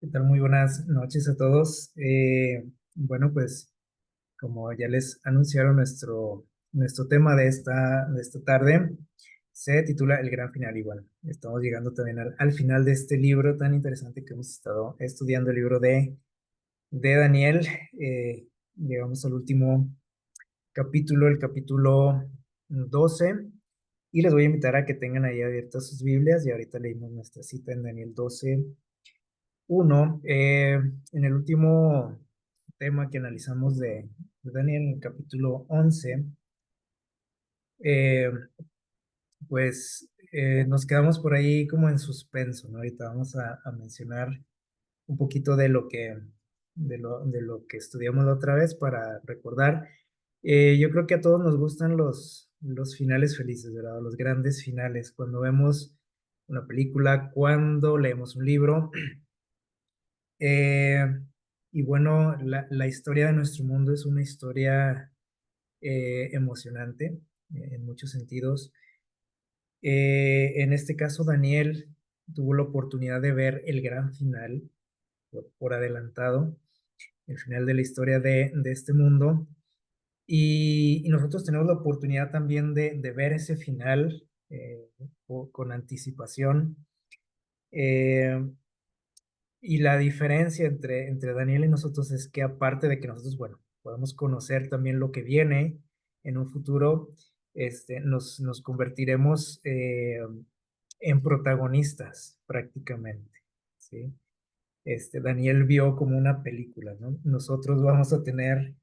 ¿Qué tal? Muy buenas noches a todos. Bueno, pues como ya les anunciaron, nuestro tema de esta tarde se titula El Gran Final. Y bueno, estamos llegando también al final de este libro tan interesante que hemos estado estudiando, el libro de Daniel. Llegamos al último capítulo, el capítulo 12. Y les voy a invitar a que tengan ahí abiertas sus Biblias. Y ahorita leímos nuestra cita en Daniel 12. Uno, en el último tema que analizamos de Daniel, en el capítulo 11, eh, pues nos quedamos por ahí como en suspenso, ¿no? Ahorita vamos a mencionar un poquito de lo que estudiamos la otra vez para recordar. Yo creo que a todos nos gustan los finales felices, ¿verdad? Los grandes finales. Cuando vemos una película, cuando leemos un libro. Eh, y bueno, la historia de nuestro mundo es una historia emocionante en muchos sentidos. En este caso, Daniel tuvo la oportunidad de ver el gran final por adelantado, el final de la historia de este mundo. Y nosotros tenemos la oportunidad también de ver ese final con anticipación. Eh, Y la diferencia entre Daniel y nosotros es que aparte de que nosotros, bueno, podemos conocer también lo que viene en un futuro, nos convertiremos en protagonistas prácticamente, ¿sí? Daniel vio como una película, ¿no? Nosotros vamos a tener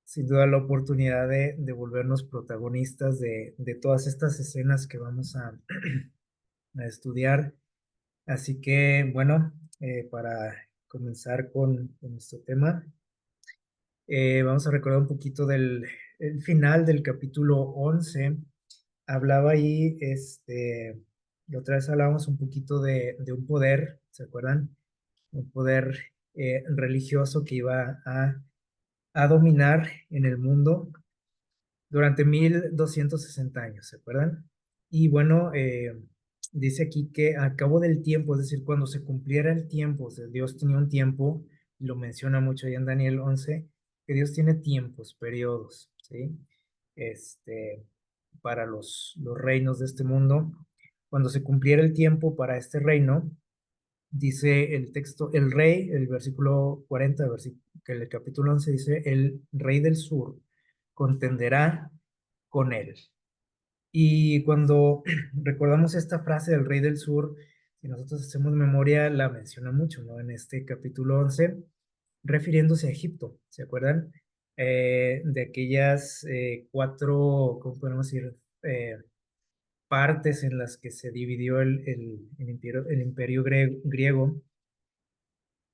sin duda la oportunidad de volvernos protagonistas de todas estas escenas que vamos a estudiar. Así que, bueno, para comenzar con nuestro tema, vamos a recordar un poquito del el final del capítulo 11. Hablaba ahí, la otra vez hablábamos un poquito de un poder, ¿se acuerdan? Un poder religioso que iba a dominar en el mundo durante 1260 años, ¿se acuerdan? Y bueno, dice aquí que a cabo del tiempo, es decir, cuando se cumpliera el tiempo, o sea, Dios tenía un tiempo, y lo menciona mucho ahí en Daniel 11, que Dios tiene tiempos, periodos, ¿sí? Este, para los reinos de este mundo. Cuando se cumpliera el tiempo para este reino, dice el texto, el rey, el versículo 40, que el capítulo 11 dice, el rey del sur contenderá con él. Y cuando recordamos esta frase del rey del sur, si nosotros hacemos memoria, la menciona mucho, ¿no? En este capítulo 11, refiriéndose a Egipto, ¿se acuerdan? De aquellas cuatro, ¿cómo podemos decir? Partes en las que se dividió el imperio griego.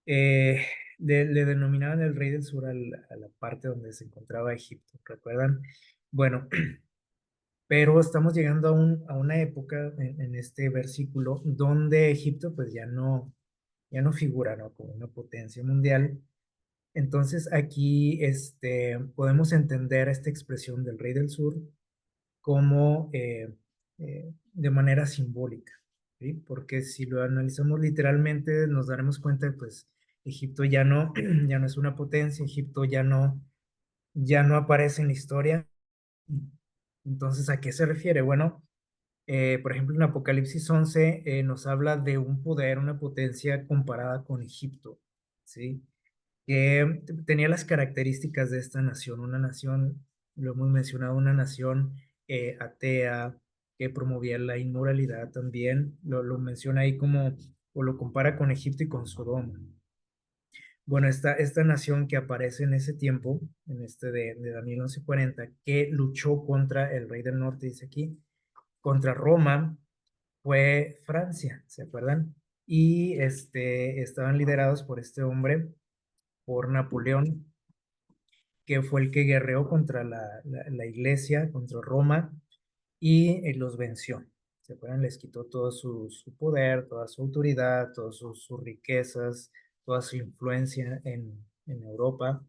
eh, le denominaban el rey del sur a la parte donde se encontraba Egipto, ¿recuerdan? Bueno, pero estamos llegando a una época en este versículo donde Egipto pues ya no figura, ¿no? Como una potencia mundial. Entonces aquí podemos entender esta expresión del rey del sur como de manera simbólica, ¿sí? Porque si lo analizamos literalmente nos daremos cuenta que pues Egipto ya no es una potencia, Egipto ya no aparece en la historia. Entonces, ¿a qué se refiere? Bueno, por ejemplo, en Apocalipsis 11 nos habla de un poder, una potencia comparada con Egipto, ¿sí? Que tenía las características de esta nación, una nación, lo hemos mencionado, una nación atea, que promovía la inmoralidad también, lo menciona ahí como, o lo compara con Egipto y con Sodoma. Bueno, esta nación que aparece en ese tiempo, en de Daniel 11:40, que luchó contra el rey del norte, dice aquí, contra Roma, fue Francia, ¿se acuerdan? Y estaban liderados por este hombre, por Napoleón, que fue el que guerreó contra la iglesia, contra Roma, y los venció. ¿Se acuerdan? Les quitó todo su poder, toda su autoridad, todas sus riquezas, toda su influencia en Europa.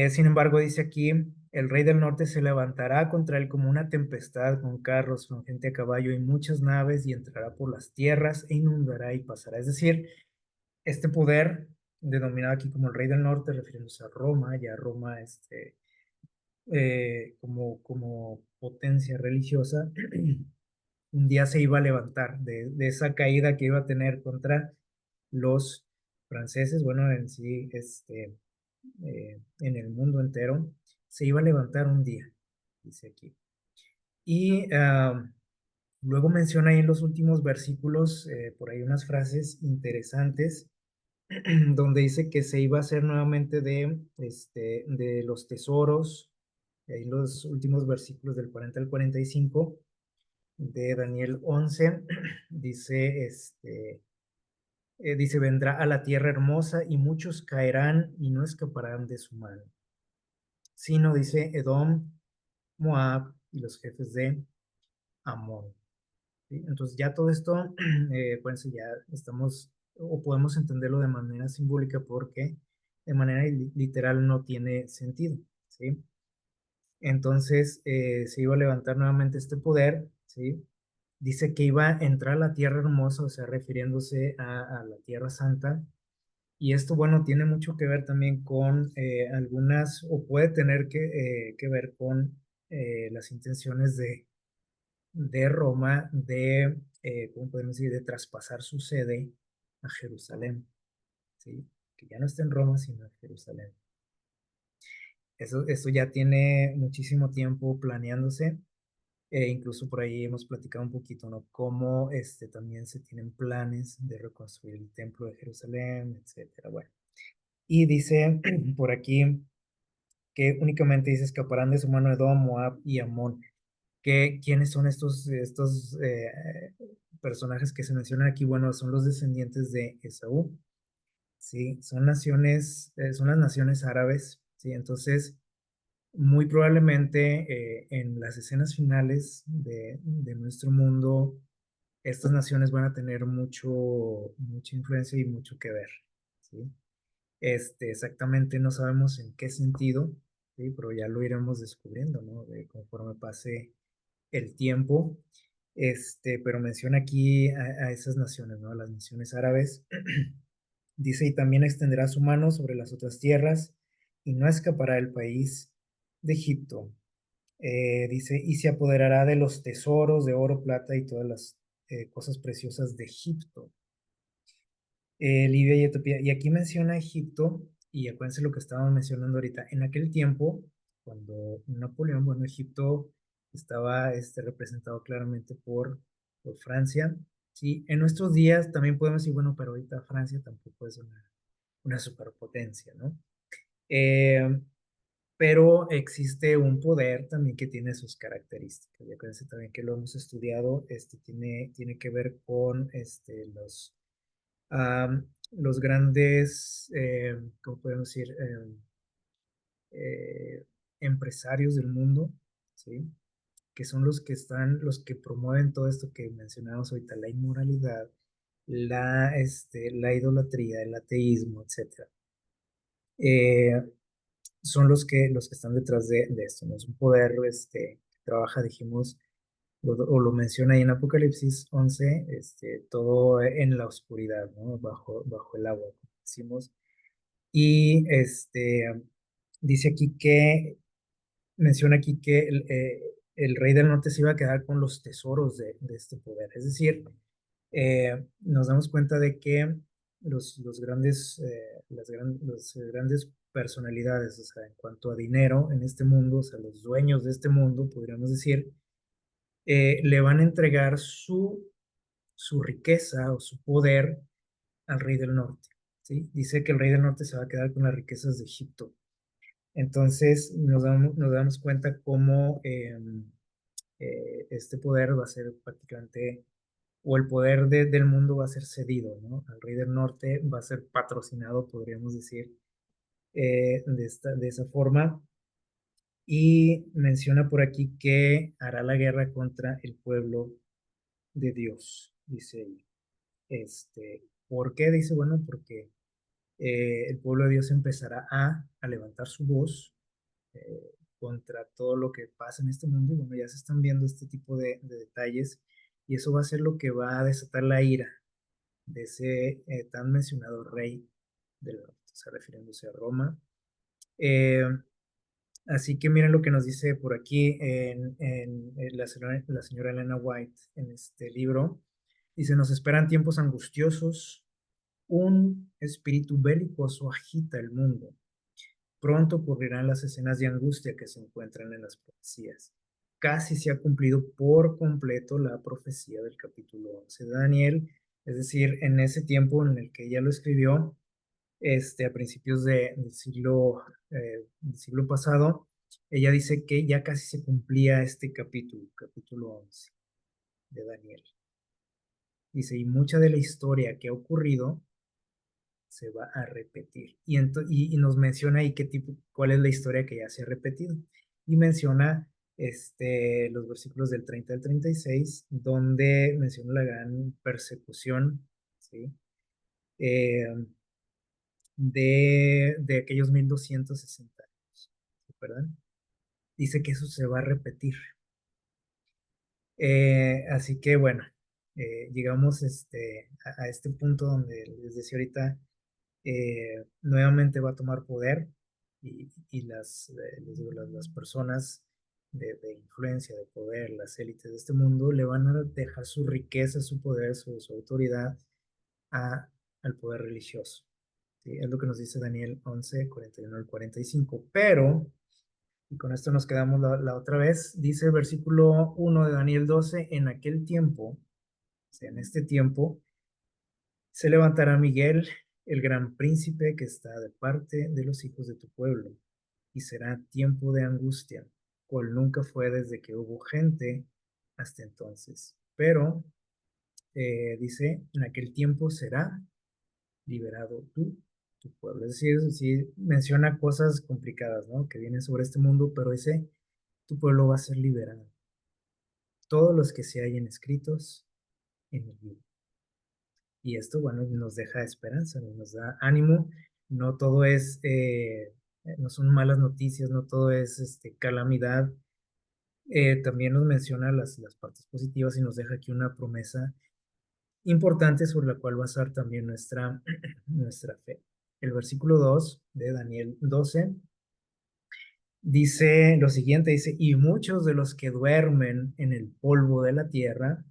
Sin embargo, dice aquí, el rey del norte se levantará contra él como una tempestad, con carros, con gente a caballo y muchas naves, y entrará por las tierras e inundará y pasará. Es decir, Este poder, denominado aquí como el Rey del Norte, refiriéndose a Roma, ya Roma como potencia religiosa, un día se iba a levantar de esa caída que iba a tener contra los franceses, bueno, en sí, en el mundo entero, se iba a levantar un día, dice aquí. Y luego menciona ahí en los últimos versículos, por ahí unas frases interesantes, donde dice que se iba a hacer nuevamente de los tesoros, ahí los últimos versículos del 40 al 45 de Daniel 11, dice, dice, vendrá a la tierra hermosa y muchos caerán y no escaparán de su mano. Sino, dice, Edom, Moab y los jefes de Amón. ¿Sí? Entonces ya todo esto, pues ya estamos, o podemos entenderlo de manera simbólica porque de manera literal no tiene sentido. ¿Sí? Entonces se iba a levantar nuevamente este poder, ¿sí? Dice que iba a entrar a la tierra hermosa, o sea, refiriéndose a la tierra santa. Y esto, bueno, tiene mucho que ver también con algunas, o puede tener que ver con las intenciones de Roma ¿cómo podemos decir?, de traspasar su sede a Jerusalén, ¿sí? Que ya no está en Roma, sino en Jerusalén. Eso ya tiene muchísimo tiempo planeándose. Incluso por ahí hemos platicado un poquito, ¿no? Cómo también se tienen planes de reconstruir el templo de Jerusalén, etcétera. Bueno, y dice por aquí que únicamente dice escaparán de su mano Edom, Moab y Amón. ¿Quiénes son estos personajes que se mencionan aquí? Bueno, son los descendientes de Esaú, ¿sí? Son las naciones árabes, ¿sí? Entonces, muy probablemente en las escenas finales de nuestro mundo, estas naciones van a tener mucha influencia y mucho que ver, ¿sí? Exactamente no sabemos en qué sentido, ¿sí? Pero ya lo iremos descubriendo, ¿no? Conforme pase el tiempo. Pero menciona aquí a esas naciones, ¿no? Las naciones árabes. Dice, y también extenderá su mano sobre las otras tierras y no escapará el país de Egipto. Dice, y se apoderará de los tesoros de oro, plata y todas las cosas preciosas de Egipto, Libia y Etiopía. Y aquí menciona Egipto, y acuérdense lo que estábamos mencionando ahorita. En aquel tiempo, cuando Napoleón, bueno, Egipto estaba representado claramente por Francia. Sí, en nuestros días también podemos decir, bueno, pero ahorita Francia tampoco es una superpotencia, ¿no? Eh, pero existe un poder también que tiene sus características. Y acuérdense también que lo hemos estudiado, tiene que ver con los grandes, ¿cómo podemos decir? Eh, empresarios del mundo, ¿sí? Que son los que promueven todo esto que mencionamos ahorita, la inmoralidad, la idolatría, el ateísmo, etcétera. Eh, Son los que están detrás de esto, ¿no? Es un poder que trabaja, dijimos, o lo menciona ahí en Apocalipsis 11, todo en la oscuridad, ¿no? Bajo el agua, como decimos. Y dice aquí menciona aquí que el rey del norte se iba a quedar con los tesoros de este poder. Es decir, nos damos cuenta de que las grandes personalidades, o sea, en cuanto a dinero en este mundo, o sea, los dueños de este mundo, podríamos decir, le van a entregar su riqueza o su poder al rey del norte, ¿sí? Dice que el rey del norte se va a quedar con las riquezas de Egipto. Entonces nos damos cuenta cómo este poder va a ser prácticamente, o el poder del mundo va a ser cedido, ¿no? Al rey del norte va a ser patrocinado, podríamos decir, de esa forma. Y menciona por aquí que hará la guerra contra el pueblo de Dios, dice ahí. ¿Por qué? Dice, bueno, porque el pueblo de Dios empezará a levantar su voz contra todo lo que pasa en este mundo. Y bueno, ya se están viendo este tipo de detalles y eso va a ser lo que va a desatar la ira de ese tan mencionado rey del norte, o sea, refiriéndose a Roma. Eh, Así que miren lo que nos dice por aquí en la señora Elena White en este libro. Dice, nos esperan tiempos angustiosos, un espíritu belicoso agita el mundo. Pronto ocurrirán las escenas de angustia que se encuentran en las profecías. Casi se ha cumplido por completo la profecía del capítulo 11 de Daniel, es decir, en ese tiempo en el que ella lo escribió, a principios del siglo pasado, ella dice que ya casi se cumplía este capítulo 11 de Daniel. Dice, y mucha de la historia que ha ocurrido se va a repetir. Y nos menciona ahí cuál es la historia que ya se ha repetido. Y menciona los versículos del 30 al 36, donde menciona la gran persecución, ¿sí? Eh, de aquellos 1260 años, ¿verdad? Dice que eso se va a repetir. Así que bueno, llegamos a este punto donde les decía ahorita, nuevamente va a tomar poder y les digo, las personas de influencia, de poder, las élites de este mundo, le van a dejar su riqueza, su poder, su autoridad a, al poder religioso. ¿Sí? Es lo que nos dice Daniel 11, 41 al 45. Pero, y con esto nos quedamos la otra vez, dice el versículo 1 de Daniel 12, en aquel tiempo, o sea, en este tiempo, se levantará Miguel, el gran príncipe que está de parte de los hijos de tu pueblo, y será tiempo de angustia, cual nunca fue desde que hubo gente hasta entonces. Pero, dice, en aquel tiempo será liberado tu pueblo. Es decir, sí menciona cosas complicadas, ¿no? Que vienen sobre este mundo, pero dice, tu pueblo va a ser liberado. Todos los que se hayan escritos en el libro. Y esto, bueno, nos deja esperanza, nos da ánimo. No todo no son malas noticias, no todo es calamidad. También nos menciona las partes positivas y nos deja aquí una promesa importante sobre la cual basar también nuestra fe. El versículo 2 de Daniel 12 dice lo siguiente, dice, y muchos de los que duermen en el polvo de la tierra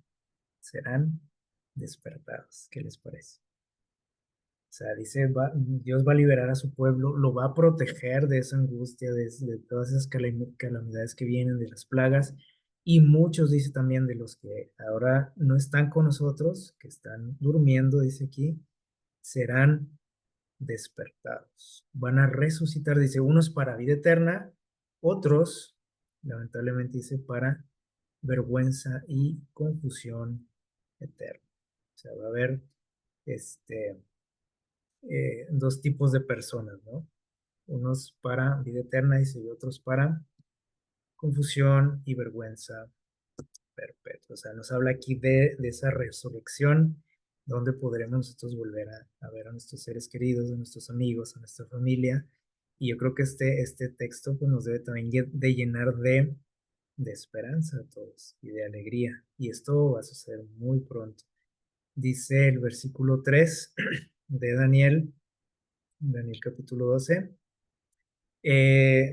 serán despertados. ¿Qué les parece? O sea, dice, Dios va a liberar a su pueblo, lo va a proteger de esa angustia, de todas esas calamidades que vienen, de las plagas. Y muchos, dice también, de los que ahora no están con nosotros, que están durmiendo, dice aquí, serán despertados. Van a resucitar, dice, unos para vida eterna, otros, lamentablemente, dice, para vergüenza y confusión eterna. O sea, va a haber dos tipos de personas, ¿no? Unos para vida eterna, dice, y otros para confusión y vergüenza perpetua. O sea, nos habla aquí de esa resurrección donde podremos nosotros volver a ver a nuestros seres queridos, a nuestros amigos, a nuestra familia. Y yo creo que este texto pues, nos debe también de llenar de esperanza a todos y de alegría. Y esto va a suceder muy pronto. Dice el versículo 3 de Daniel capítulo 12.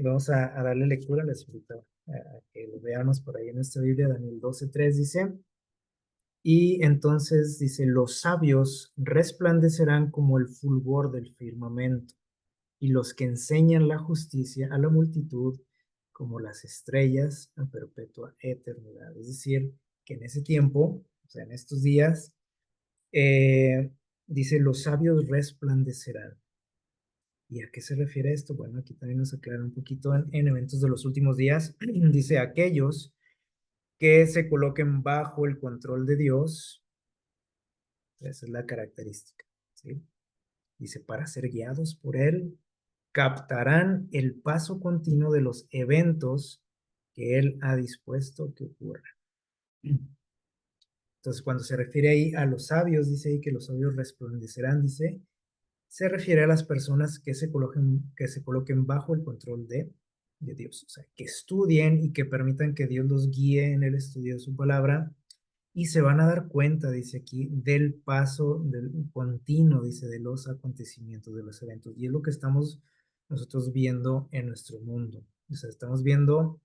Vamos a darle lectura, les invito a que lo veamos por ahí en nuestra Biblia. Daniel 12:3 dice, y entonces dice, los sabios resplandecerán como el fulgor del firmamento, y los que enseñan la justicia a la multitud como las estrellas a perpetua eternidad. Es decir, que en ese tiempo, o sea, en estos días, eh, dice, los sabios resplandecerán. ¿Y a qué se refiere esto? Bueno, aquí también nos aclara un poquito en eventos de los últimos días. Dice, aquellos que se coloquen bajo el control de Dios, esa es la característica, ¿sí? Dice, para ser guiados por Él, captarán el paso continuo de los eventos que Él ha dispuesto que ocurran. Entonces, cuando se refiere ahí a los sabios, dice ahí que los sabios resplandecerán, dice, se refiere a las personas que se coloquen bajo el control de Dios, o sea, que estudien y que permitan que Dios los guíe en el estudio de su palabra y se van a dar cuenta, dice aquí, del paso del continuo, dice, de los acontecimientos, de los eventos. Y es lo que estamos nosotros viendo en nuestro mundo. O sea, estamos viendo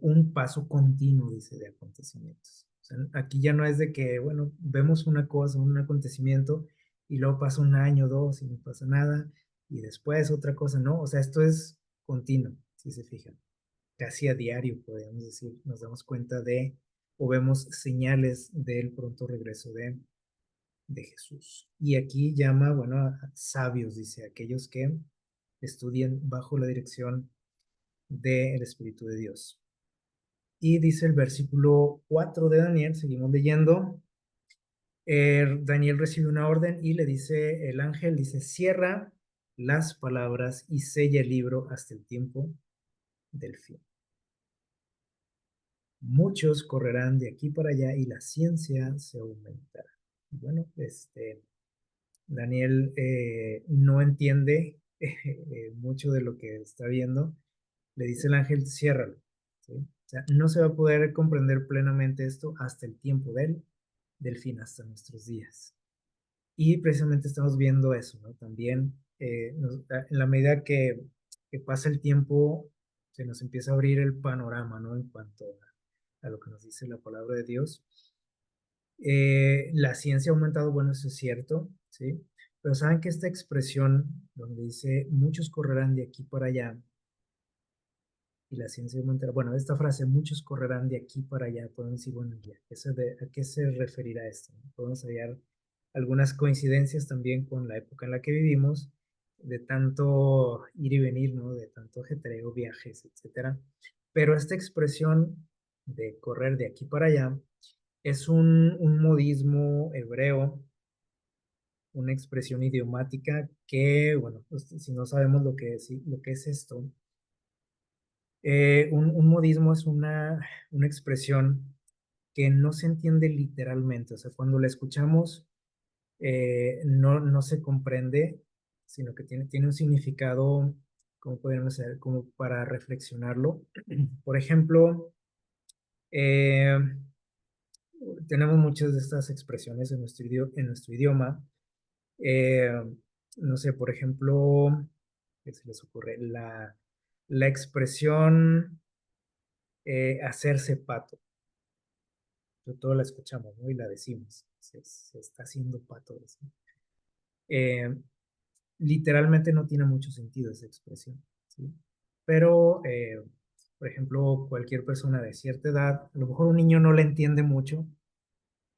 un paso continuo, dice, de acontecimientos. O sea, aquí ya no es de que, bueno, vemos una cosa, un acontecimiento, y luego pasa un año, dos, y no pasa nada, y después otra cosa, no, o sea, esto es continuo, si se fijan. Casi a diario, podríamos decir, nos damos cuenta de, o vemos señales del pronto regreso de Jesús. Y aquí llama, bueno, a sabios, dice, aquellos que estudian bajo la dirección del Espíritu de Dios. Y dice el versículo 4 de Daniel, seguimos leyendo. Daniel recibe una orden y le dice el ángel, dice, cierra las palabras y sella el libro hasta el tiempo del fin. Muchos correrán de aquí para allá y la ciencia se aumentará. Bueno, Daniel no entiende mucho de lo que está viendo. Le dice el ángel, ciérralo. ¿Sí? O sea, no se va a poder comprender plenamente esto hasta el tiempo del fin, hasta nuestros días. Y precisamente estamos viendo eso, ¿no? También en la medida que pasa el tiempo, se nos empieza a abrir el panorama, ¿no? En cuanto a lo que nos dice la palabra de Dios. La ciencia ha aumentado, bueno, eso es cierto, ¿sí? Pero saben que esta expresión donde dice muchos correrán de aquí para allá y la ciencia aumentará, bueno, esta frase, muchos correrán de aquí para allá, podemos decir, bueno, ya, ¿a qué se referirá esto? Podemos hallar algunas coincidencias también con la época en la que vivimos, de tanto ir y venir, ¿no? De tanto ajetreo, viajes, etcétera. Pero esta expresión de correr de aquí para allá es un modismo hebreo, una expresión idiomática que, bueno, pues, si no sabemos lo que es esto, un modismo es una expresión que no se entiende literalmente, o sea, cuando la escuchamos no se comprende, sino que tiene un significado, ¿cómo podemos ser? Como para reflexionarlo. Por ejemplo, eh, tenemos muchas de estas expresiones en nuestro idioma. Eh, no sé, por ejemplo, ¿qué se les ocurre? La expresión hacerse pato. Todo la escuchamos, ¿no? Y la decimos. Se está haciendo pato. Eh, Literalmente no tiene mucho sentido esa expresión, ¿sí? Pero, por ejemplo, cualquier persona de cierta edad, a lo mejor un niño no la entiende mucho,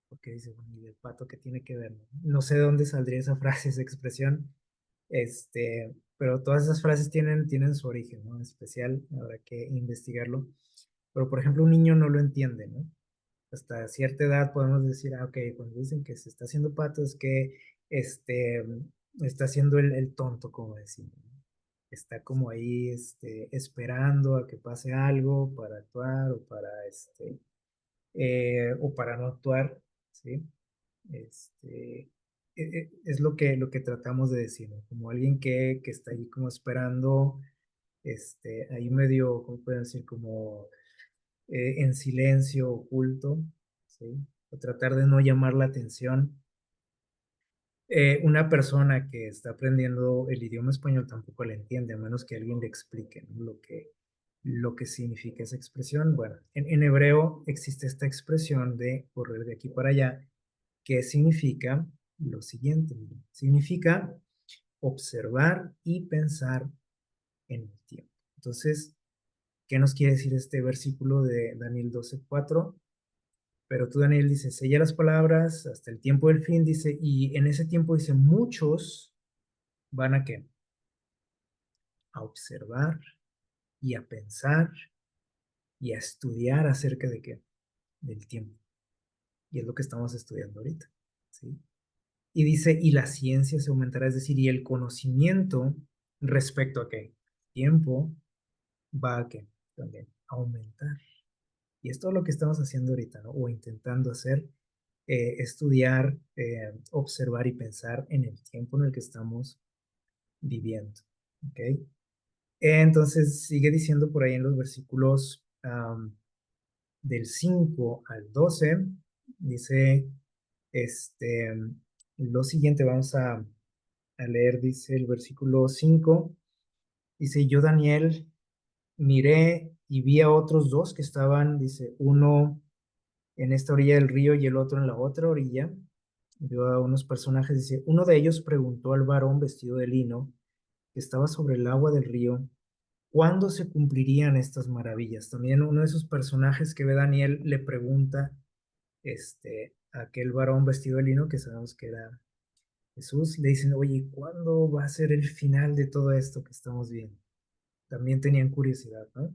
porque dice, bueno, ¿y el pato qué tiene que ver? No sé de dónde saldría esa frase, esa expresión, pero todas esas frases tienen su origen, ¿no? Especial, habrá que investigarlo. Pero, por ejemplo, un niño no lo entiende, ¿no? Hasta cierta edad podemos decir, ok, cuando dicen que se está haciendo pato es que este, está haciendo el tonto, como decimos, ¿no? Está como ahí esperando a que pase algo para actuar o para no actuar, ¿sí? Es lo que tratamos de decir, ¿no? Como alguien que está ahí como esperando, ahí medio, ¿cómo pueden decir? Como en silencio, oculto, ¿sí? O tratar de no llamar la atención. Una persona que está aprendiendo el idioma español tampoco la entiende, a menos que alguien le explique, ¿no? Lo que significa esa expresión. Bueno, en hebreo existe esta expresión de correr de aquí para allá, que significa lo siguiente, miren, significa observar y pensar en el tiempo. Entonces, ¿qué nos quiere decir este versículo de Daniel 12:4? Pero tú, Daniel, dice, sella las palabras hasta el tiempo del fin, dice, y en ese tiempo dice, muchos van a qué? A observar y a pensar y a estudiar acerca de qué? Del tiempo. Y es lo que estamos estudiando ahorita, ¿sí? Y dice, y la ciencia se aumentará, es decir, y el conocimiento respecto a qué? Tiempo va a qué? También aumentar. Y esto es lo que estamos haciendo ahorita, ¿no? O intentando hacer, estudiar, observar y pensar en el tiempo en el que estamos viviendo. ¿Ok? Entonces sigue diciendo por ahí en los versículos del 5 al 12, Dice, este, lo siguiente, vamos a leer, dice el versículo 5. Dice, yo Daniel miré y vi a otros dos que estaban, dice, uno en esta orilla del río y el otro en la otra orilla. Vio a unos personajes, dice, uno de ellos preguntó al varón vestido de lino que estaba sobre el agua del río, ¿cuándo se cumplirían estas maravillas? También uno de esos personajes que ve Daniel le pregunta, a aquel varón vestido de lino, que sabemos que era Jesús, le dicen, oye, ¿cuándo va a ser el final de todo esto que estamos viendo? También tenían curiosidad, ¿no?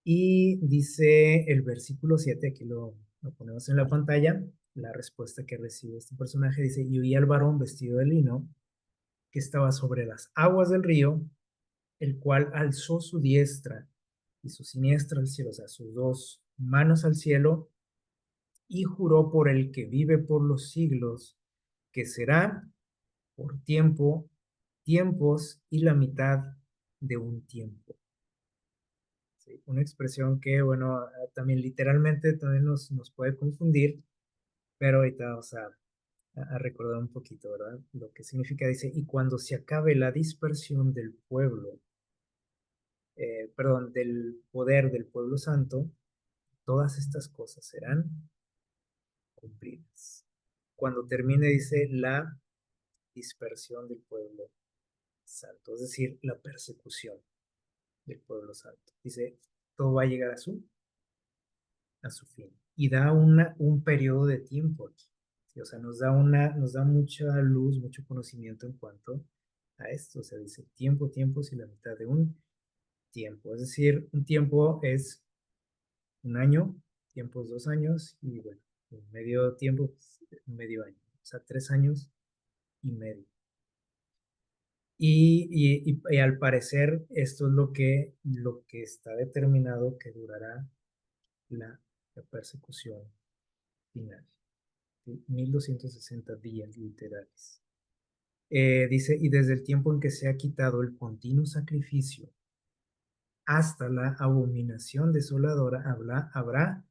Y dice el versículo 7, aquí lo ponemos en la pantalla, la respuesta que recibe este personaje dice, y oí al varón vestido de lino que estaba sobre las aguas del río, el cual alzó su diestra y su siniestra al cielo, o sea, sus dos manos al cielo, y juró por el que vive por los siglos, que será por tiempo, tiempos y la mitad de un tiempo. ¿Sí? Una expresión que, bueno, también literalmente también nos puede confundir, pero ahorita vamos a recordar un poquito, ¿verdad? Lo que significa, dice, y cuando se acabe la dispersión del pueblo, perdón, del poder del pueblo santo, todas estas cosas serán cumplidas. Cuando termine, dice, la dispersión del pueblo santo, es decir, la persecución del pueblo santo. Dice, todo va a llegar a su fin. Y da un periodo de tiempo aquí. ¿Sí? O sea, nos da mucha luz, mucho conocimiento en cuanto a esto. O sea, dice tiempo, tiempos y la mitad de un tiempo. Es decir, un tiempo es un año, tiempo es 2 años y bueno, medio tiempo, pues, medio año. O sea, 3 años y medio. Y al parecer esto es lo que está determinado que durará la, la persecución final. ¿Sí? 1260 días literales. Dice, y desde el tiempo en que se ha quitado el continuo sacrificio hasta la abominación desoladora habrá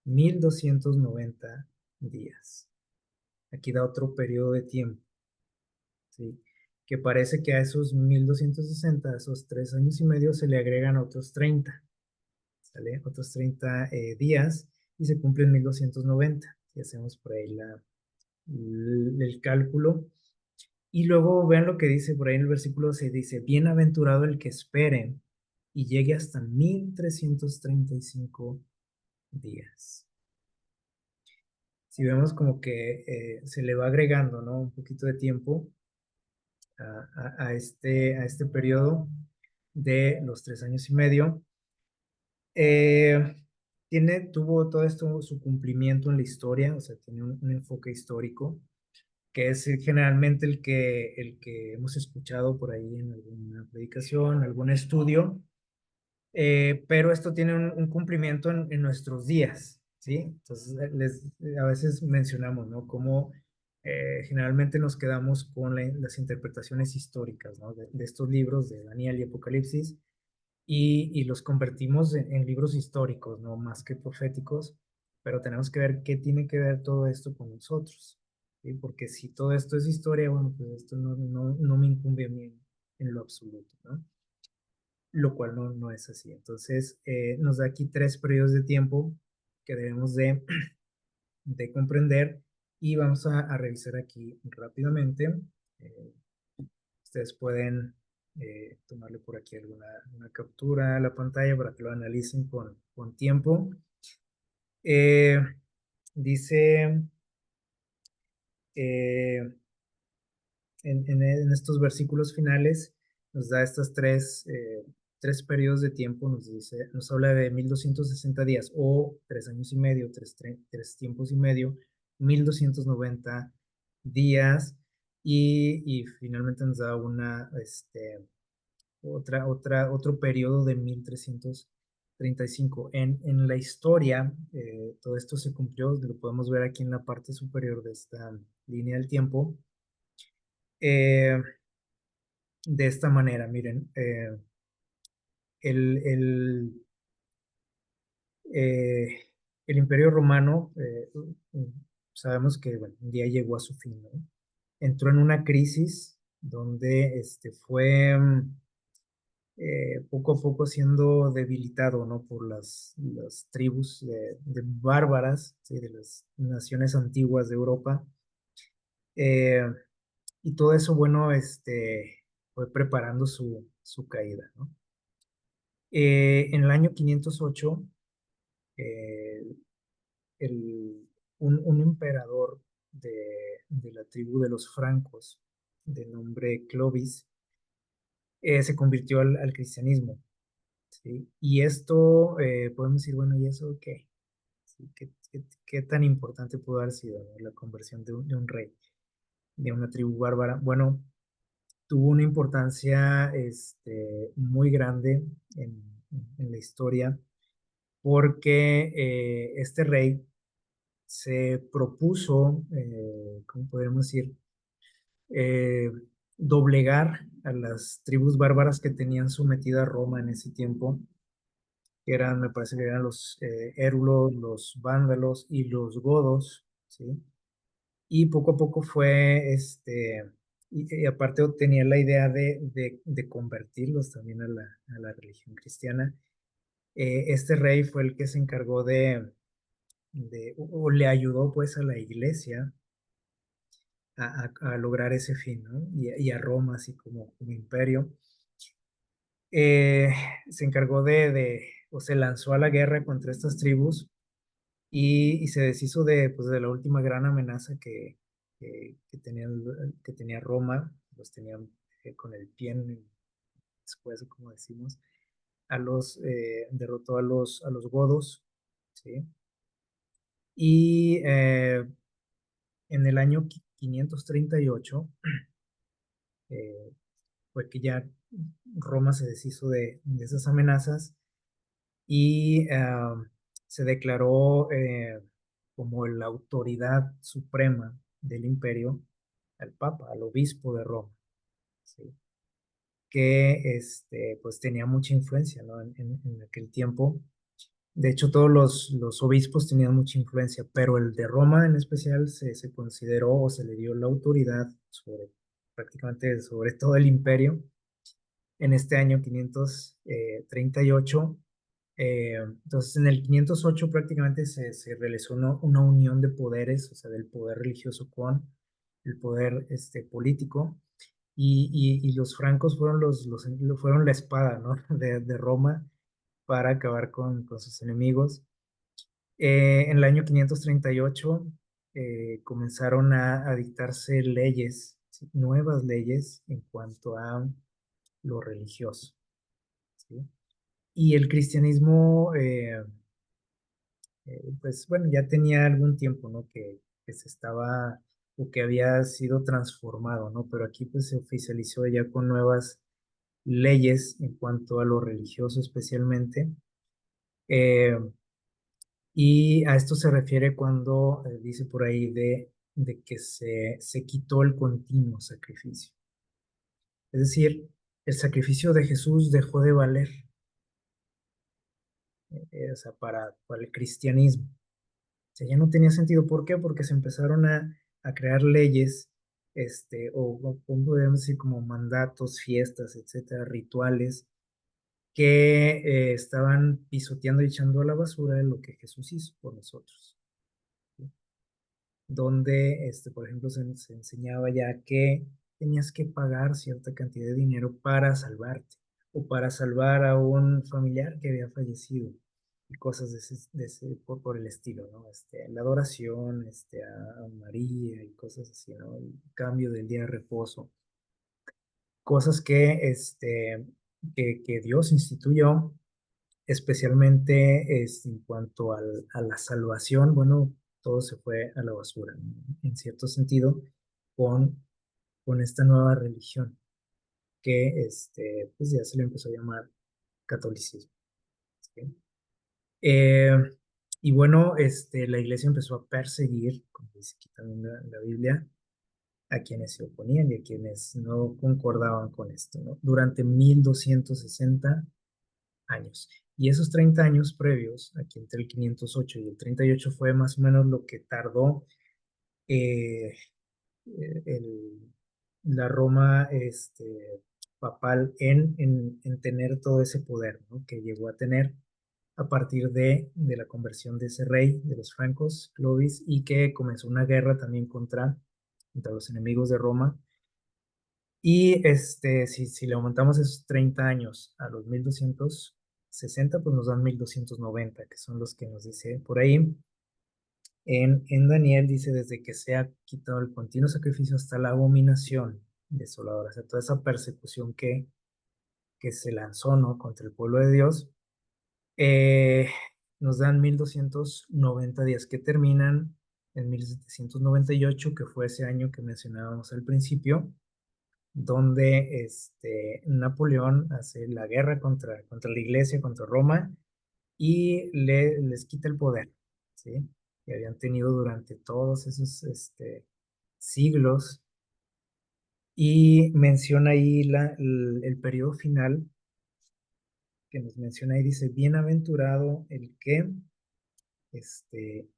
1290 días. Aquí da otro periodo de tiempo, ¿sí? Que parece que a esos 1260, a esos 3 años y medio, se le agregan otros 30, ¿sale? Otros 30 días y se cumplen 1290. Si hacemos por ahí el cálculo. Y luego vean lo que dice por ahí en el versículo, se dice, bienaventurado el que espere y llegue hasta 1335 días. Si vemos como que se le va agregando, ¿no? Un poquito de tiempo a este periodo de los 3 años y medio. Eh, tuvo todo esto su cumplimiento en la historia, o sea, tiene un enfoque histórico, que es generalmente el que hemos escuchado por ahí en alguna predicación, algún estudio, pero esto tiene un cumplimiento en nuestros días, ¿sí? Entonces, a veces mencionamos, ¿no? Cómo generalmente nos quedamos con las interpretaciones históricas, ¿no? De estos libros de Daniel y Apocalipsis y los convertimos en libros históricos, ¿no? Más que proféticos, pero tenemos que ver qué tiene que ver todo esto con nosotros, ¿sí? Porque si todo esto es historia, bueno, pues esto no me incumbe a mí en lo absoluto, ¿no? Lo cual no es así. Entonces, nos da aquí 3 periodos de tiempo que debemos de comprender y vamos a revisar aquí rápidamente. Eh, Ustedes pueden tomarle por aquí una captura a la pantalla para que lo analicen con tiempo. Eh, dice eh, en estos versículos finales, nos da estas tres periodos de tiempo, nos habla de 1260 días o 3 años y medio, tres tiempos y medio, 1290 días y finalmente nos da otro periodo de 1335. En la historia, todo esto se cumplió, lo podemos ver aquí en la parte superior de esta línea del tiempo. Eh, de esta manera, miren, el, el, eh, el Imperio Romano, sabemos que bueno, un día llegó a su fin, ¿no? Entró en una crisis donde fue poco a poco siendo debilitado, ¿no? Por las tribus de bárbaras, ¿sí? De las naciones antiguas de Europa. Eh, y todo eso, bueno, fue preparando su caída, ¿no? En el año 508, eh, el, un emperador de la tribu de los francos, de nombre Clovis, se convirtió al cristianismo, ¿sí? Y esto, podemos decir, bueno, ¿y eso qué? ¿Sí? ¿Qué tan importante pudo haber sido, ¿no? La conversión de un rey, de una tribu bárbara? Bueno, tuvo una importancia muy grande en, en la historia porque este rey se propuso, ¿cómo podemos decir? eh, Doblegar a las tribus bárbaras que tenían sometida a Roma en ese tiempo, que eran, me parece que eran los érulos, los vándalos y los godos, ¿sí? Y poco a poco fue, y aparte tenía la idea de convertirlos también a la religión cristiana. Este rey fue el que se encargó o le ayudó pues a la iglesia a lograr ese fin, ¿no? Y a Roma así como imperio. Eh, Se encargó o se lanzó a la guerra contra estas tribus y se deshizo pues, de la última gran amenaza que tenía Roma, los tenían con el pie en el pescuezo, como decimos, derrotó a los godos, ¿sí? Y en el año 538 eh, fue que ya Roma se deshizo de esas amenazas y se declaró como la autoridad suprema del imperio al Papa, al obispo de Roma, ¿sí? Que pues tenía mucha influencia, ¿no? En aquel tiempo. De hecho, todos los obispos tenían mucha influencia, pero el de Roma en especial se consideró o se le dio la autoridad sobre prácticamente sobre todo el imperio en este año 538. Entonces, en el 508 prácticamente se realizó una unión de poderes, o sea, del poder religioso con el poder político, y los francos fueron la espada, ¿no? de Roma para acabar con sus enemigos. En el año 538 comenzaron a dictarse leyes, ¿sí? Nuevas leyes en cuanto a lo religioso, ¿sí? Y el cristianismo, pues bueno, ya tenía algún tiempo, ¿no? Que se estaba o que había sido transformado, ¿no? Pero aquí pues se oficializó ya con nuevas leyes en cuanto a lo religioso especialmente. Eh, y a esto se refiere cuando dice por ahí de que se quitó el continuo sacrificio. Es decir, el sacrificio de Jesús dejó de valer, o sea, para el cristianismo. O sea, ya no tenía sentido. ¿Por qué? Porque se empezaron a crear leyes, o como podemos decir, como mandatos, fiestas, etcétera, rituales, que estaban pisoteando y echando a la basura lo que Jesús hizo por nosotros, ¿sí? Donde, por ejemplo, se enseñaba ya que tenías que pagar cierta cantidad de dinero para salvarte o para salvar a un familiar que había fallecido y cosas por el estilo, ¿no? La adoración, a María y cosas así, ¿no? El cambio del día de reposo, cosas que Dios instituyó especialmente en cuanto a la salvación. Bueno, todo se fue a la basura, ¿no? En cierto sentido, con, con esta nueva religión que pues ya se le empezó a llamar catolicismo, ¿sí? Eh, y bueno, la iglesia empezó a perseguir, como dice aquí también la Biblia, a quienes se oponían y a quienes no concordaban con esto, ¿no? Durante 1260 años. Y esos 30 años previos, aquí entre el 508 y el 38, fue más o menos lo que tardó eh, el- la Roma papal en tener todo ese poder, ¿no? Que llegó a tener a partir de la conversión de ese rey de los francos, Clovis, y que comenzó una guerra también contra los enemigos de Roma. Y si le aumentamos esos 30 años a los 1260, pues nos dan 1290, que son los que nos dice por ahí. En Daniel dice, desde que se ha quitado el continuo sacrificio hasta la abominación desoladora, o sea, toda esa persecución que se lanzó, ¿no? Contra el pueblo de Dios, eh, nos dan 1290 días que terminan en 1798, que fue ese año que mencionábamos al principio, donde Napoleón hace la guerra contra la iglesia, contra Roma, y les quita el poder, ¿sí? Que habían tenido durante todos esos siglos. Y menciona ahí el periodo final, que nos menciona ahí, dice, bienaventurado este,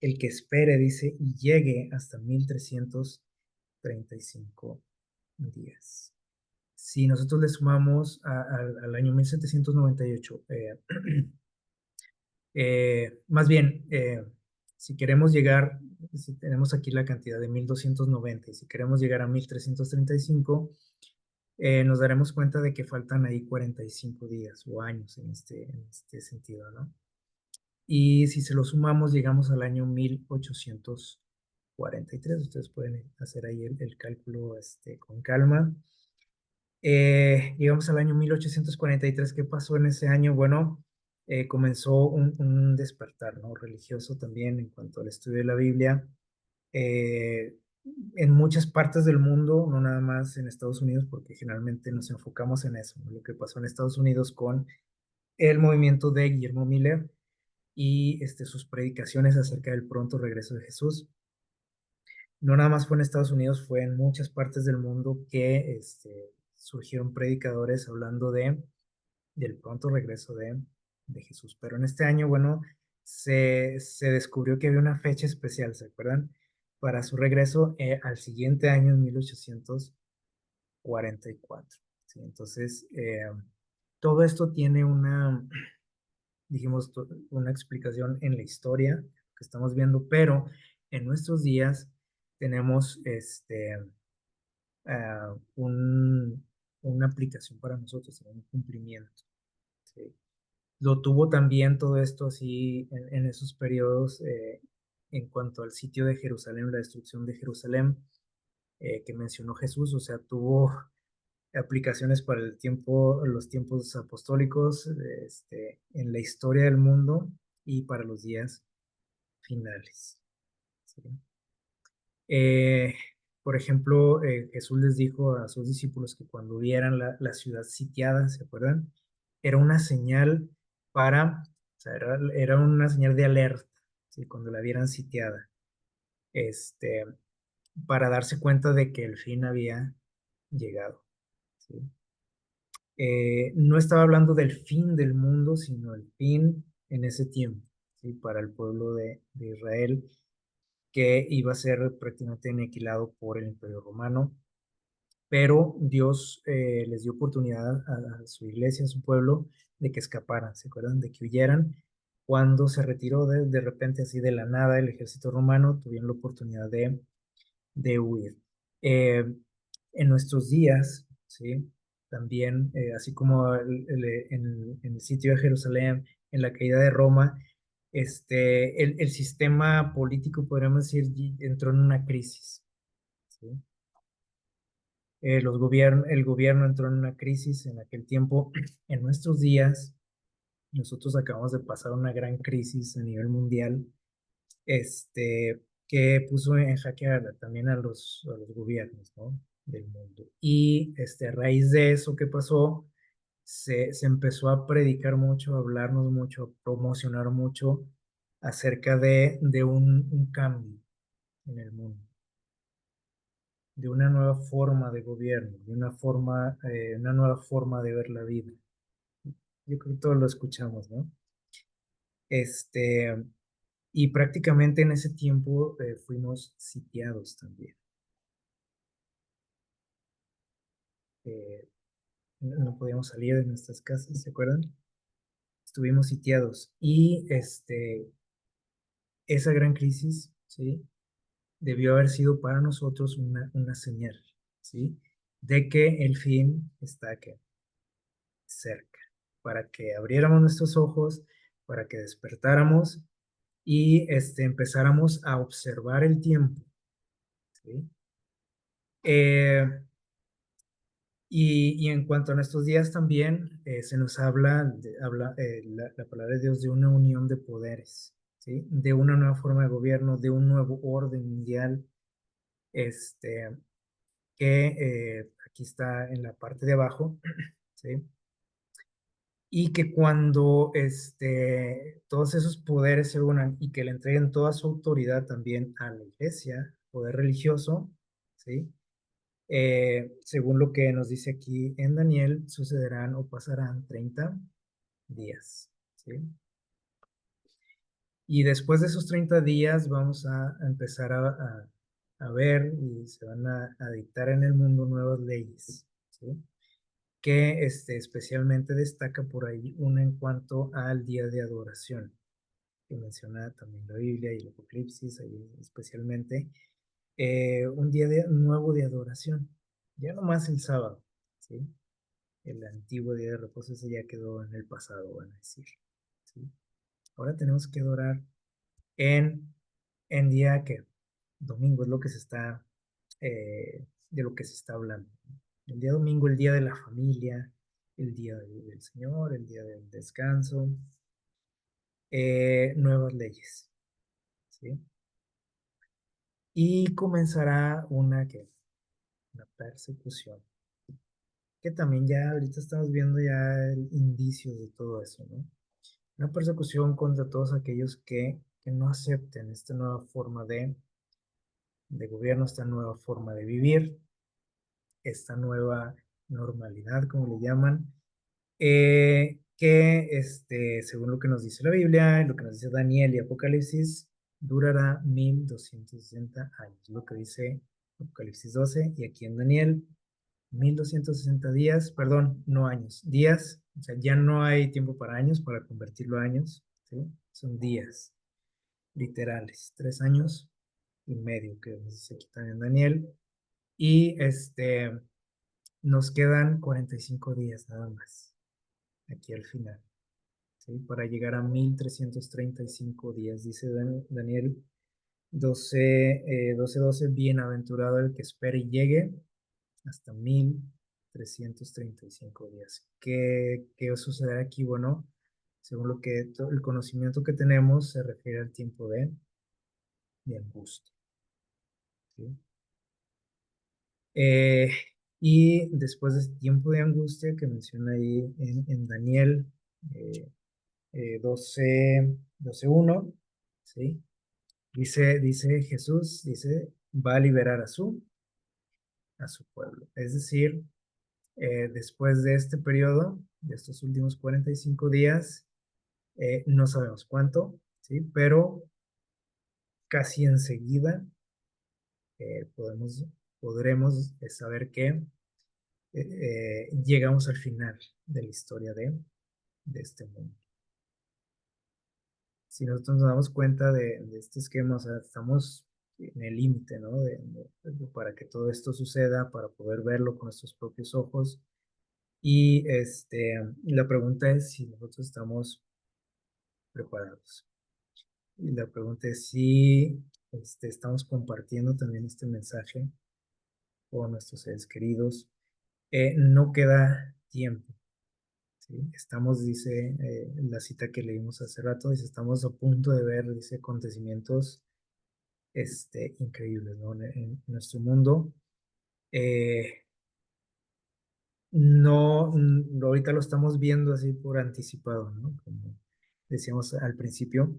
el que espere, dice, y llegue hasta 1335 días. Si nosotros le sumamos al año 1798, más bien, si queremos llegar, si tenemos aquí la cantidad de 1290 y si queremos llegar a 1335, nos daremos cuenta de que faltan ahí 45 días o años en este sentido, ¿no? Y si se lo sumamos, llegamos al año 1843. Ustedes pueden hacer ahí el cálculo con calma. Llegamos al año 1843. ¿Qué pasó en ese año? Bueno, comenzó un despertar, ¿no? Religioso también en cuanto al estudio de la Biblia. Eh, en muchas partes del mundo, no nada más en Estados Unidos, porque generalmente nos enfocamos en eso, ¿no? Lo que pasó en Estados Unidos con el movimiento de Guillermo Miller y sus predicaciones acerca del pronto regreso de Jesús. No nada más fue en Estados Unidos, fue en muchas partes del mundo que surgieron predicadores hablando del pronto regreso de Jesús. Pero en este año, bueno, se descubrió que había una fecha especial, ¿se acuerdan? Para su regreso al siguiente año, en 1844. ¿Sí? Entonces, todo esto tiene dijimos, una explicación en la historia que estamos viendo, pero en nuestros días tenemos una aplicación para nosotros, un cumplimiento. ¿Sí? Lo tuvo también todo esto así en esos periodos en cuanto al sitio de Jerusalén, la destrucción de Jerusalén que mencionó Jesús, o sea, tuvo aplicaciones para los tiempos apostólicos, en la historia del mundo y para los días finales. ¿Sí? Eh, por ejemplo, Jesús les dijo a sus discípulos que cuando vieran la ciudad sitiada, ¿se acuerdan? Era una señal o sea, era una señal de alerta, ¿sí? Cuando la vieran sitiada, este, para darse cuenta de que el fin había llegado. ¿Sí? No estaba hablando del fin del mundo, sino el fin en ese tiempo, ¿sí? Para el pueblo de Israel, que iba a ser prácticamente aniquilado por el Imperio Romano, pero Dios les dio oportunidad a su iglesia, a su pueblo, de que escaparan, ¿se acuerdan? De que huyeran. Cuando se retiró de repente así de la nada el ejército romano, tuvieron la oportunidad de huir. Eh, en nuestros días, ¿sí? También, así como en el sitio de Jerusalén, en la caída de Roma, el sistema político, podríamos decir, entró en una crisis. ¿Sí? El gobierno entró en una crisis en aquel tiempo. En nuestros días, nosotros acabamos de pasar una gran crisis a nivel mundial, que puso en jaque también a los gobiernos, ¿no? Del mundo. Y a raíz de eso que pasó, se empezó a predicar mucho, a hablarnos mucho, a promocionar mucho acerca de un cambio en el mundo, de una nueva forma de gobierno, de una nueva forma de ver la vida. yo creo que todos lo escuchamos, ¿no? Este, y prácticamente en ese tiempo fuimos sitiados también. Eh, no podíamos salir de nuestras casas, ¿se acuerdan? Estuvimos sitiados y esa gran crisis, ¿sí? Debió haber sido para nosotros una señal, ¿sí? De que el fin está aquí, cerca, para que abriéramos nuestros ojos, para que despertáramos y empezáramos a observar el tiempo, ¿sí? Eh, y en cuanto a nuestros días también, se nos habla la palabra de Dios de una unión de poderes, ¿sí? De una nueva forma de gobierno, de un nuevo orden mundial, este, que aquí está en la parte de abajo, ¿sí? Y que cuando todos esos poderes se unan y que le entreguen toda su autoridad también a la iglesia, poder religioso, ¿sí? Según lo que nos dice aquí en Daniel, sucederán o pasarán 30 días, ¿sí? Y después de esos 30 días vamos a empezar a ver y se van a dictar en el mundo nuevas leyes, ¿sí? Que especialmente destaca por ahí una en cuanto al día de adoración, que menciona también la Biblia y el Apocalipsis, ahí especialmente, un día nuevo de adoración, ya no más el sábado, ¿sí? El antiguo día de reposo ese ya quedó en el pasado, van a decir, ¿sí? Ahora tenemos que adorar en, en día que domingo es lo que se está, de lo que se está hablando. El día domingo, el día de la familia, el día del Señor, el día del descanso, nuevas leyes, ¿sí? Y comenzará una persecución, que también ya ahorita estamos viendo ya el indicio de todo eso, ¿no? Una persecución contra todos aquellos que no acepten esta nueva forma de gobierno, esta nueva forma de vivir, esta nueva normalidad, como le llaman, que según lo que nos dice la Biblia, lo que nos dice Daniel y Apocalipsis, durará 1260 años, lo que dice Apocalipsis 12 y aquí en Daniel, 1260 días, perdón, no años, días, o sea, ya no hay tiempo para años, para convertirlo a años, ¿sí? Son días literales, 3 años y medio, que nos dice aquí también Daniel, y nos quedan 45 días nada más, aquí al final, ¿sí? Para llegar a 1335 días, dice Daniel 12, bienaventurado el que espere y llegue hasta 1335 días. ¿Qué va a suceder aquí? Bueno, según el conocimiento que tenemos, se refiere al tiempo de angustia, ¿sí? Eh, y después de este tiempo de angustia que menciona ahí en Daniel eh, 12:1, ¿sí? Dice Jesús, dice, va a liberar a su pueblo. Es decir, después de este periodo, de estos últimos 45 días, no sabemos cuánto, ¿sí? Pero casi enseguida eh, podemos, podremos saber que llegamos al final de la historia de este mundo. Si nosotros nos damos cuenta de este esquema, o sea, estamos en el límite, ¿no? Para que todo esto suceda, para poder verlo con nuestros propios ojos. Y la pregunta es si nosotros estamos preparados. Y la pregunta es si estamos compartiendo también este mensaje con nuestros seres queridos. No queda tiempo, ¿sí? Estamos, dice la cita que leímos hace rato, dice, estamos a punto de ver, dice, acontecimientos increíbles, ¿no? En nuestro mundo. Eh, no, ahorita lo estamos viendo así por anticipado, ¿no? Como decíamos al principio,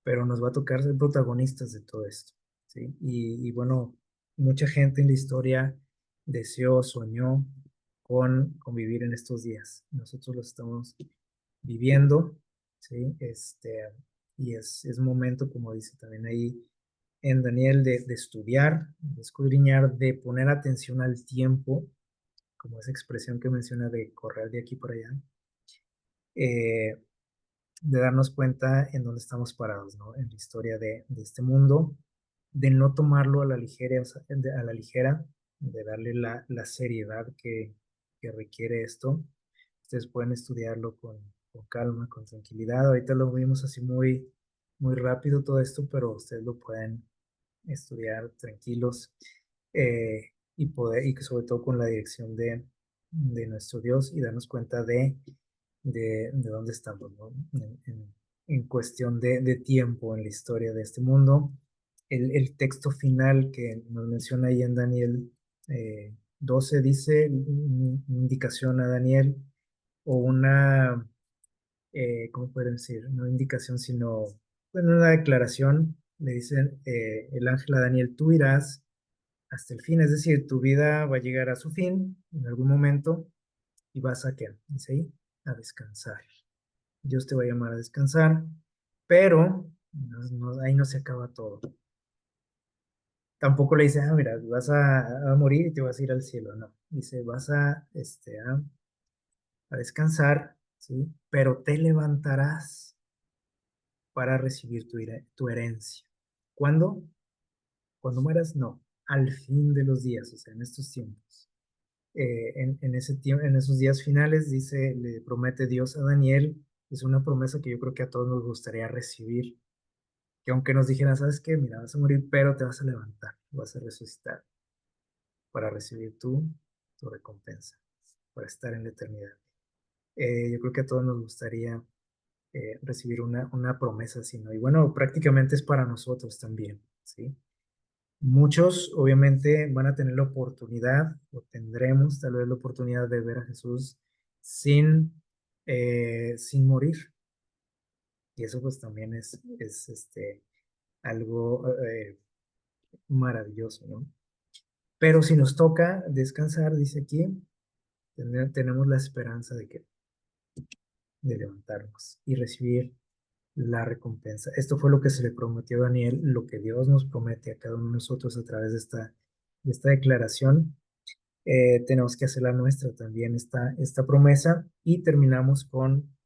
pero nos va a tocar ser protagonistas de todo esto, ¿sí? Y bueno, mucha gente en la historia deseó, soñó con vivir en estos días. Nosotros lo estamos viviendo, ¿sí? Y es momento, como dice también ahí en Daniel, de estudiar, de escudriñar, de poner atención al tiempo, como esa expresión que menciona de correr de aquí para allá, eh, de darnos cuenta en dónde estamos parados, ¿no? En la historia de este mundo, de no tomarlo a la ligera, o sea, a la ligera, de darle la seriedad que requiere esto. Ustedes pueden estudiarlo con calma, con tranquilidad. Ahorita lo vimos así muy rápido todo esto, pero ustedes lo pueden estudiar tranquilos, y poder, y que sobre todo con la dirección de nuestro Dios y darnos cuenta de dónde estamos, ¿no? En cuestión de tiempo en la historia de este mundo. El texto final que nos menciona ahí en Daniel 12 dice una indicación a Daniel o una, ¿cómo pueden decir? No indicación, sino, bueno, una declaración. Le dicen el ángel a Daniel, tú irás hasta el fin, es decir, tu vida va a llegar a su fin en algún momento y vas a, ¿qué? Dice ahí, a descansar. Dios te va a llamar a descansar, pero ahí no se acaba todo. Tampoco le dice, ah, mira, vas a morir y te vas a ir al cielo, no. Dice, vas a descansar, ¿sí? Pero te levantarás para recibir tu herencia. ¿Cuándo? Cuando mueras, no. Al fin de los días, o sea, en estos tiempos. En ese tiempo, en esos días finales, dice, le promete Dios a Daniel, es una promesa que yo creo que a todos nos gustaría recibir, que aunque nos dijeran, ¿sabes qué? Mira, vas a morir, pero te vas a levantar, vas a resucitar para recibir tu recompensa, para estar en la eternidad. Yo creo que a todos nos gustaría recibir una promesa así, ¿no? Y bueno, prácticamente es para nosotros también, ¿sí? Muchos obviamente van a tener la oportunidad, o tendremos tal vez la oportunidad de ver a Jesús sin morir. Y eso pues también es algo maravilloso, ¿no? Pero si nos toca descansar, dice aquí, tenemos la esperanza de levantarnos y recibir la recompensa. Esto fue lo que se le prometió a Daniel, lo que Dios nos promete a cada uno de nosotros a través de esta declaración. Tenemos que hacer la nuestra también, esta promesa. Y terminamos con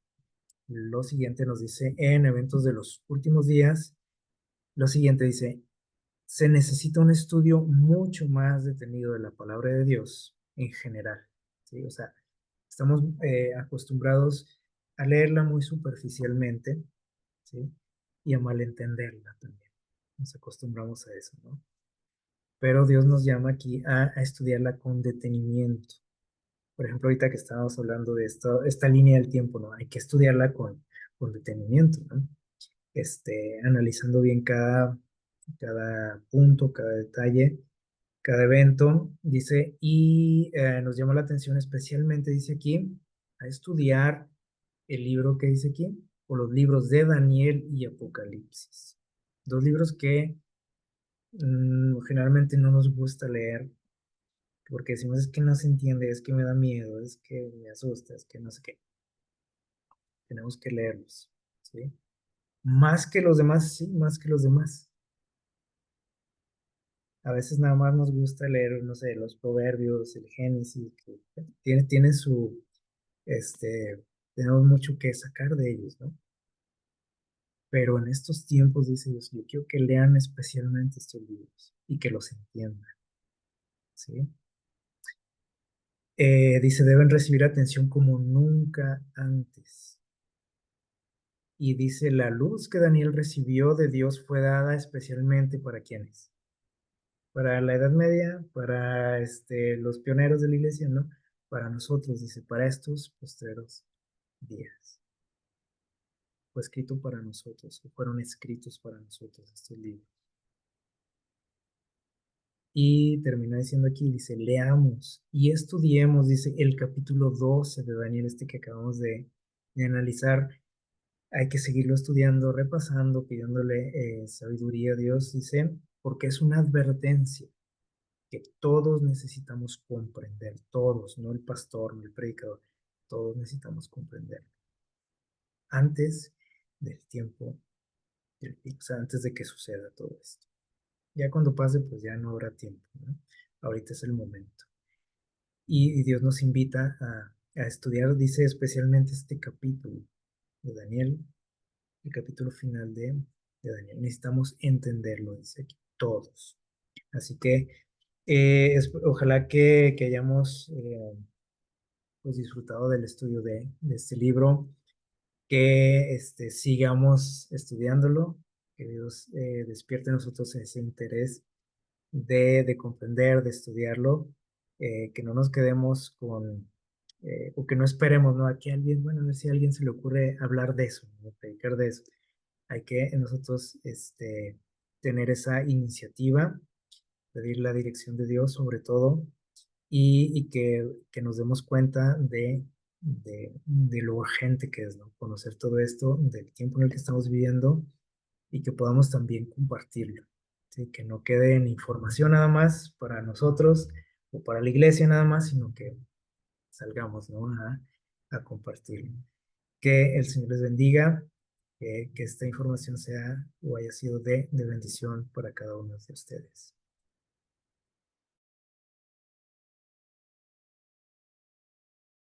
lo siguiente, nos dice, en eventos de los últimos días, lo siguiente dice, se necesita un estudio mucho más detenido de la palabra de Dios en general, ¿sí? O sea, estamos acostumbrados a leerla muy superficialmente, ¿sí? Y a malentenderla también. Nos acostumbramos a eso, ¿no? Pero Dios nos llama aquí a estudiarla con detenimiento. Por ejemplo, ahorita que estábamos hablando de esta línea del tiempo, ¿no? Hay que estudiarla con detenimiento, ¿no? Analizando bien cada punto, cada detalle, cada evento, dice, y nos llama la atención especialmente, dice aquí, a estudiar el libro que dice aquí, o los libros de Daniel y Apocalipsis. Dos libros que generalmente no nos gusta leer, porque decimos es que no se entiende, es que me da miedo, es que me asusta, es que no sé qué. Tenemos que leerlos, ¿sí? Más que los demás, sí, más que los demás. A veces nada más nos gusta leer, no sé, los proverbios, el Génesis, que tiene tenemos mucho que sacar de ellos, ¿no? Pero en estos tiempos, dice Dios, yo quiero que lean especialmente estos libros y que los entiendan, ¿sí? Dice, deben recibir atención como nunca antes. Y dice, la luz que Daniel recibió de Dios fue dada especialmente para quienes, para la Edad Media, para los pioneros de la iglesia, ¿no? Para nosotros, dice, para estos postreros días. Fue escrito para nosotros, o fueron escritos para nosotros estos libros. Y termina diciendo aquí, dice, leamos y estudiemos, dice, el capítulo 12 de Daniel, que acabamos de analizar. Hay que seguirlo estudiando, repasando, pidiéndole sabiduría a Dios, dice, porque es una advertencia que todos necesitamos comprender, todos, no el pastor, no el predicador, todos necesitamos comprender. antes del tiempo, o sea, antes de que suceda todo esto. Ya cuando pase, pues ya no habrá tiempo, ¿no? Ahorita es el momento. Y Dios nos invita a estudiar, dice especialmente este capítulo de Daniel, el capítulo final de Daniel. Necesitamos entenderlo, dice aquí, todos. Así que ojalá que hayamos pues disfrutado del estudio de este libro, que sigamos estudiándolo, que Dios despierte en nosotros ese interés de comprender, de estudiarlo, que no nos quedemos con, o que no esperemos, ¿no? Aquí alguien, bueno, a ver si a alguien se le ocurre hablar de eso, ¿no? Predicar de eso. Hay que en nosotros tener esa iniciativa, pedir la dirección de Dios sobre todo, y que nos demos cuenta de lo urgente que es, ¿no? Conocer todo esto, del tiempo en el que estamos viviendo y que podamos también compartirlo, ¿sí? Que no quede en información nada más para nosotros o para la iglesia nada más, sino que salgamos, ¿no? A compartirlo. Que el Señor les bendiga, que esta información sea o haya sido de bendición para cada uno de ustedes.